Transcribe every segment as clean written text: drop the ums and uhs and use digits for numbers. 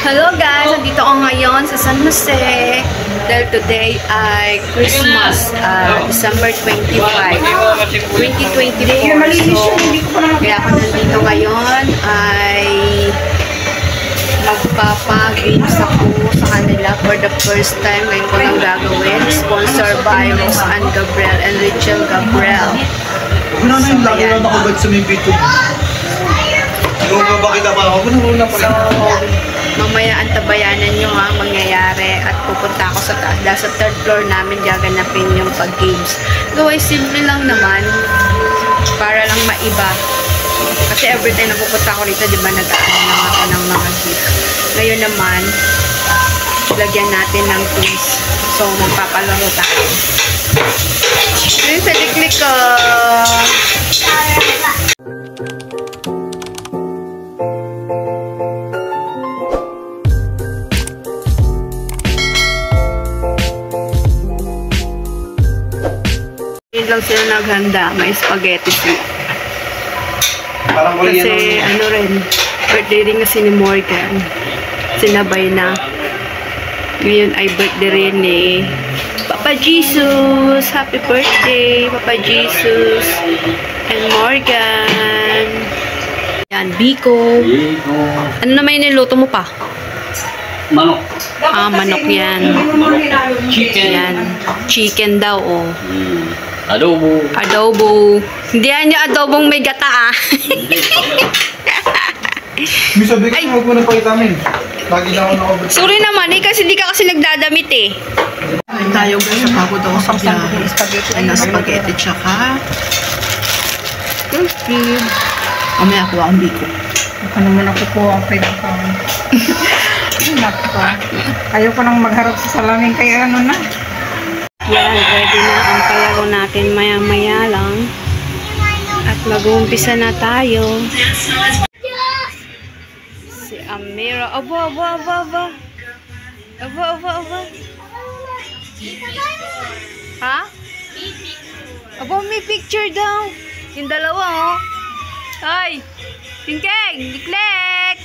Hello guys! Nandito ako ngayon sa San Jose dahil today ay Christmas, December 25, 2024. So, kaya ako nandito ngayon ay magpapagames ako sa kanila for the first time. Ngayon ko lang gagawin. Sponsored by Rose Ann Gabriel and Rachel Gabriel. Ano na yung lagi lang nakabad sa may bito? Kung bakit pa ako? Una pa lang. Mamaya antabayanan nyo ang mangyayari at pupunta ako sa taas. Dahil sa third floor namin gaganapin yung pag-games. So ay simple lang naman para lang maiba. Kasi every time na pupunta ako rito, di ba nag-aano lang ako ng mga gift. Ngayon naman, lagyan natin ng quiz. So magpapalaro tayo. Ayun sa liklik ko. Hindi lang sila naghanda. May spaghetti sila. Kasi ano rin, birthday rin kasi ni Morgan. Sinabay na. Ngayon ay birthday rin ni Papa Jesus. Happy birthday, Papa Jesus. And Morgan. Yan, Biko. Ano naman yung niluto mo pa? Manok. Ah, manok yan. Chicken. Yan. Chicken daw, oh. Adobo. Adobo. Hindi yan yung adobong may gata, ah. May sabi ka, huwag mo nang pakitamin. Lagi na ako nakabad. Sorry naman, eh, kasi hindi ka kasi nagdadamit, eh. Ay, tayo guys, napagod ako sa spaghetti. Ano, spaghetti, tsaka cream. Mamaya kuha ang biko. Ako naman ako po ang pwede ko. Ayaw ko nang magharap sa salamin kaya ano na. Yan, ready na ang palaro natin maya-maya lang. At mag-uumpisa na tayo. Si Amira. Aba. Ha? Aba, may picture daw. Yung dalawa, oh. Ay! Tingkeng! Diklek!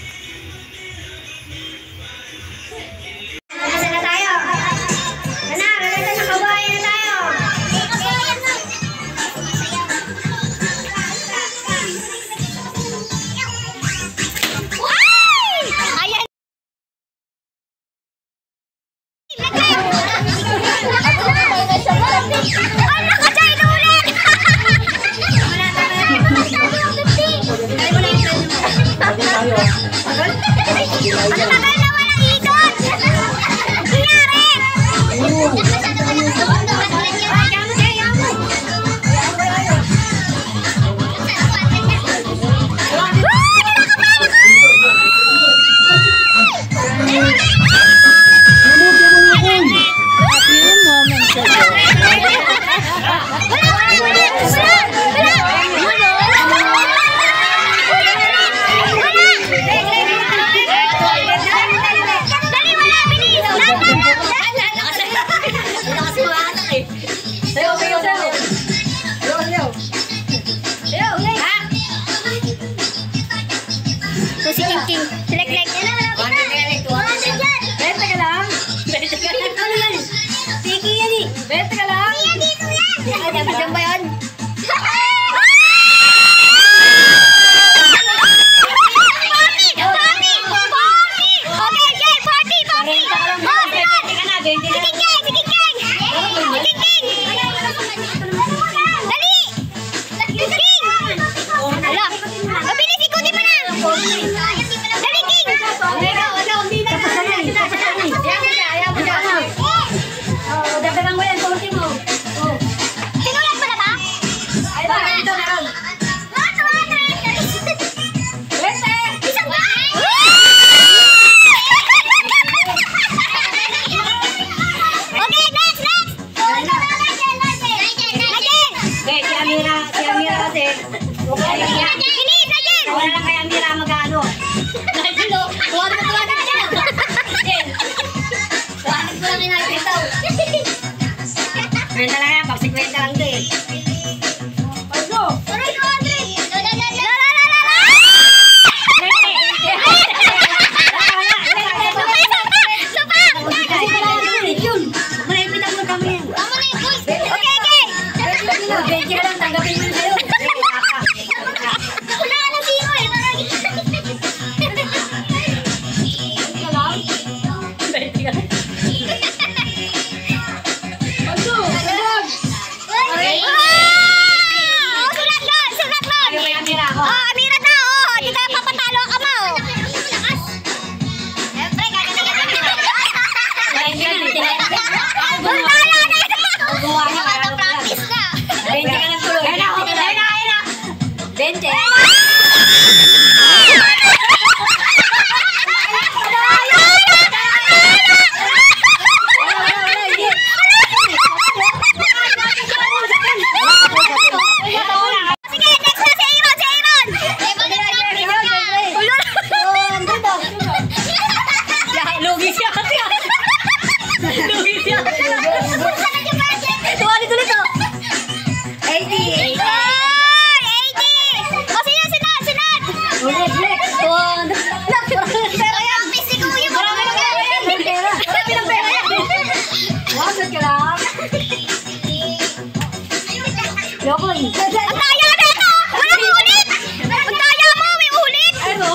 Yokoy. Ang daya na ito! Walang ulit! Ang daya mo, may ulit! Ano?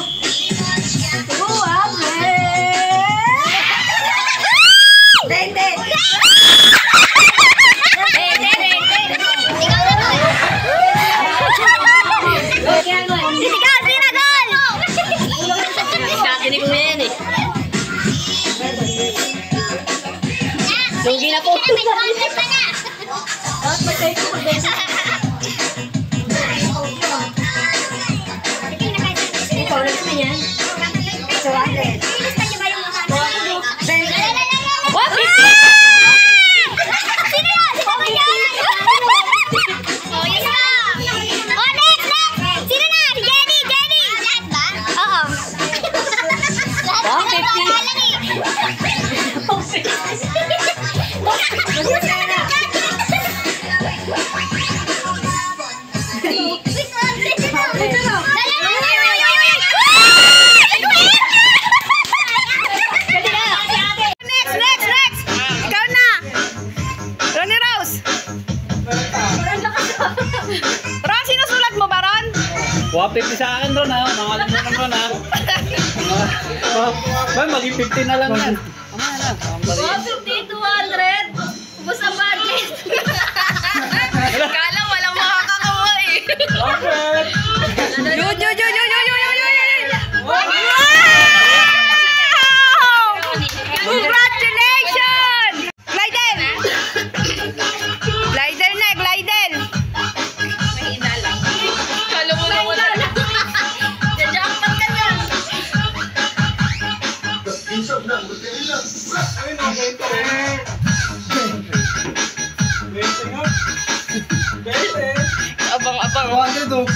Hindi. Sisigaw, sinagol! Katinig mo yan eh. Lugi na po. Ikaw na naman yan. Next! Ikaw na! Ronnie Rose! Ron, sinusulat mo ba, Ron? 150 sa akin, Ron, ha? Nakalimutan, Ron, ha? Ba, maging 50 na lang yan. Kala walang makakakuha eh. Wow! Congratulations! Glidel! Glidel na, Glidel! Mahina lang. Kala mo na wala lang. Jajackpot ka na. Abang-abang.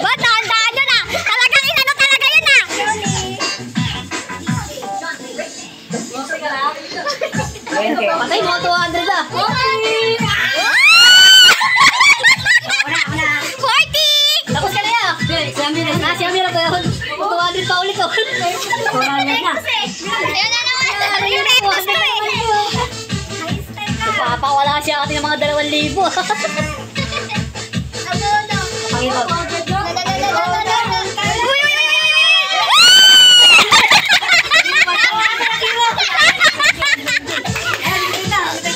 Ba't dahan-dahan yun ah? Talagang inano talaga yun ah! Patay mo, 200 ah. 40! Tapos ka na yan. Si Amira pa yun. 200 pa ulit oh. 400 na. Ayun na naman! Yung repost ko eh! Papawala siya ating mga 2,000. Panginoon.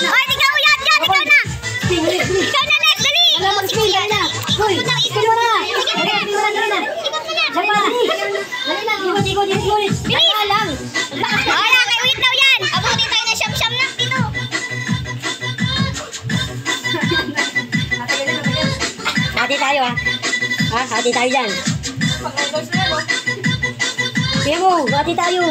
Ay, ikaw yan! Ikaw na! Ikaw na next! Dali! Alam mo, skill ka na. Hoy, skill mo na. Bilis! Wala, may ulit daw yan! Abutin tayo na siyam-siyam ng tino! Hati tayo ah. Ha? Hati tayo dyan. Sige mo, hati tayo.